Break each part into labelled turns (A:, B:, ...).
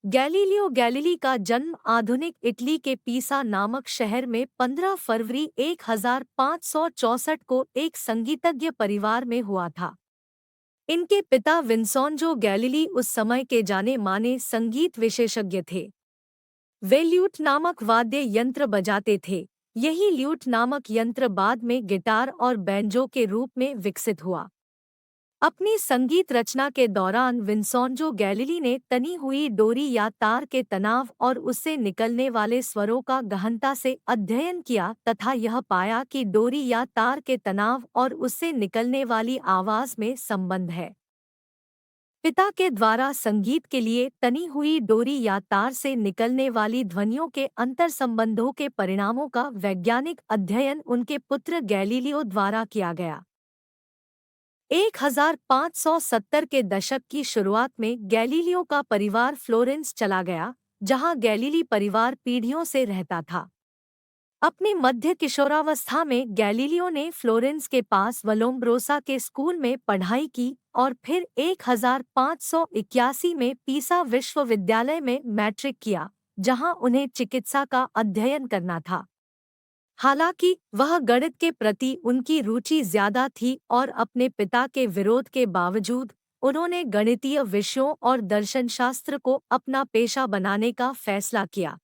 A: Galileo Galilei का जन्म आधुनिक इटली के पीसा नामक शहर में 15 फरवरी 1564 को एक संगीतज्ञ परिवार में हुआ था। इनके पिता विंसेंजो गैलीली उस समय के जाने माने संगीत विशेषज्ञ थे। वे ल्यूट नामक वाद्य यंत्र बजाते थे। यही ल्यूट नामक यंत्र बाद में गिटार और बैंजो के रूप में विकसित हुआ। अपनी संगीत रचना के दौरान विंसेंजो गैलीली ने तनी हुई डोरी या तार के तनाव और उससे निकलने वाले स्वरों का गहनता से अध्ययन किया तथा यह पाया कि डोरी या तार के तनाव और उससे निकलने वाली आवाज में संबंध है। पिता के द्वारा संगीत के लिए तनी हुई डोरी या तार से निकलने वाली ध्वनियों के अंतर्संबंधों के परिणामों का वैज्ञानिक अध्ययन उनके पुत्र गैलीलियो द्वारा किया गया। 1570 के दशक की शुरुआत में गैलीलियो का परिवार फ्लोरेंस चला गया, जहां गैलीली परिवार पीढ़ियों से रहता था। अपनी मध्य किशोरावस्था में गैलीलियो ने फ्लोरेंस के पास वलोम्ब्रोसा के स्कूल में पढ़ाई की और फिर 1581 में पीसा विश्वविद्यालय में मैट्रिक किया, जहां उन्हें चिकित्सा का अध्ययन करना था। हालांकि वह गणित के प्रति उनकी रुचि ज्यादा थी और अपने पिता के विरोध के बावजूद उन्होंने गणितीय विषयों और दर्शनशास्त्र को अपना पेशा बनाने का फैसला किया।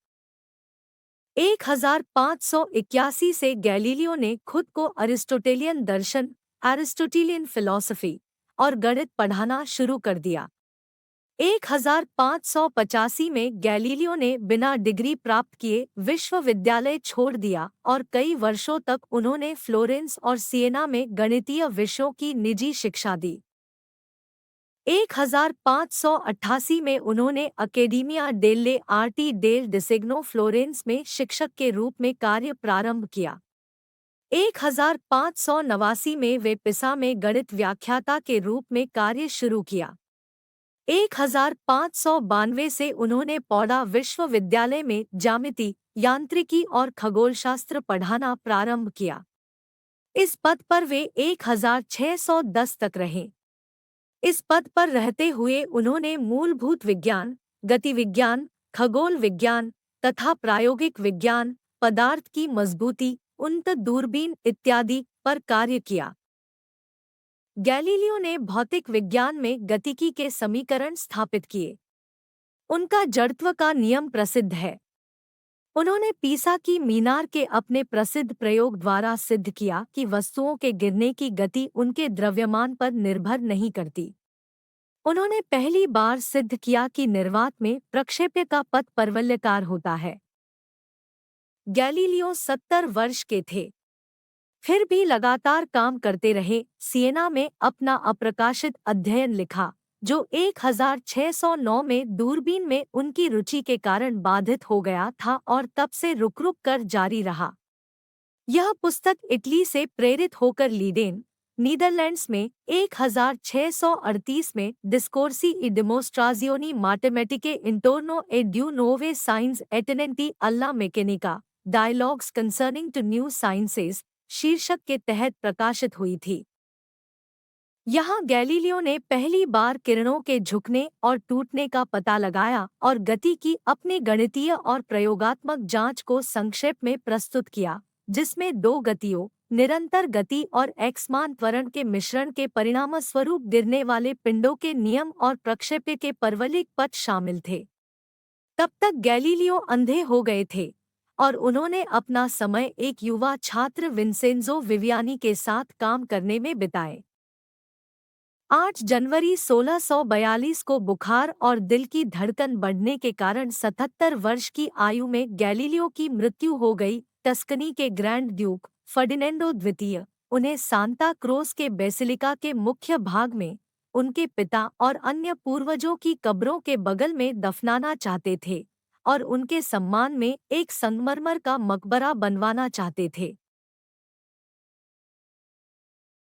A: 1581 से गैलीलियो ने खुद को अरिस्टोटेलियन दर्शन, एरिस्टोटेलियन फिलॉसफी और गणित पढ़ाना शुरू कर दिया। 1585 में गैलीलियो ने बिना डिग्री प्राप्त किए विश्वविद्यालय छोड़ दिया और कई वर्षों तक उन्होंने फ्लोरेंस और सिएना में गणितीय विषयों की निजी शिक्षा दी। 1588 में उन्होंने Accademia delle Arti del Disegno Florence में शिक्षक के रूप में कार्य प्रारंभ किया। 1589 में वे पिसा में गणित व्याख्याता के रूप में कार्य शुरू किया। 1592 से उन्होंने पौडा विश्वविद्यालय में ज्यामिति, यांत्रिकी और खगोलशास्त्र पढ़ाना प्रारंभ किया। इस पद पर वे 1610 तक रहे। इस पद पर रहते हुए उन्होंने मूलभूत विज्ञान, गति विज्ञान, खगोल विज्ञान तथा प्रायोगिक विज्ञान, पदार्थ की मजबूती, उन्नत दूरबीन इत्यादि पर कार्य किया। गैलीलियो ने भौतिक विज्ञान में गतिकी के समीकरण स्थापित किए। उनका जड़त्व का नियम प्रसिद्ध है। उन्होंने पीसा की मीनार के अपने प्रसिद्ध प्रयोग द्वारा सिद्ध किया कि वस्तुओं के गिरने की गति उनके द्रव्यमान पर निर्भर नहीं करती। उन्होंने पहली बार सिद्ध किया कि निर्वात में प्रक्षेप्य का पथ परवलयाकार होता है। गैलीलियो 70 वर्ष के थे, फिर भी लगातार काम करते रहे। सिएना में अपना अप्रकाशित अध्ययन लिखा, जो 1609 में दूरबीन में उनकी रुचि के कारण बाधित हो गया था और तब से रुक रुक कर जारी रहा। यह पुस्तक इटली से प्रेरित होकर लीडेन, नीदरलैंड्स में 1638 में Discorsi e Dimostrazioni Matematiche Intorno a Due Nuove Scienze Attenenti alla Meccanica dialogues concerning two new sciences शीर्षक के तहत प्रकाशित हुई थी। यहाँ गैलीलियो ने पहली बार किरणों के झुकने और टूटने का पता लगाया और गति की अपने गणितीय और प्रयोगात्मक जांच को संक्षेप में प्रस्तुत किया, जिसमें दो गतियों, निरंतर गति और एकसमान त्वरण के मिश्रण के परिणामस्वरूप गिरने वाले पिंडों के नियम और प्रक्षेप्य के परवलयिक पथ शामिल थे। तब तक गैलीलियो अंधे हो गए थे और उन्होंने अपना समय एक युवा छात्र विंसेंजो विवियानी के साथ काम करने में बिताए। 8 जनवरी 1642 को बुखार और दिल की धड़कन बढ़ने के कारण 77 वर्ष की आयु में गैलीलियो की मृत्यु हो गई। टस्कनी के ग्रैंड ड्यूक फर्डिनेंडो द्वितीय उन्हें सांता क्रोस के बेसिलिका के मुख्य भाग में उनके पिता और अन्य पूर्वजों की कब्रों के बगल में दफनाना चाहते थे और उनके सम्मान में एक संगमरमर का मकबरा बनवाना चाहते थे।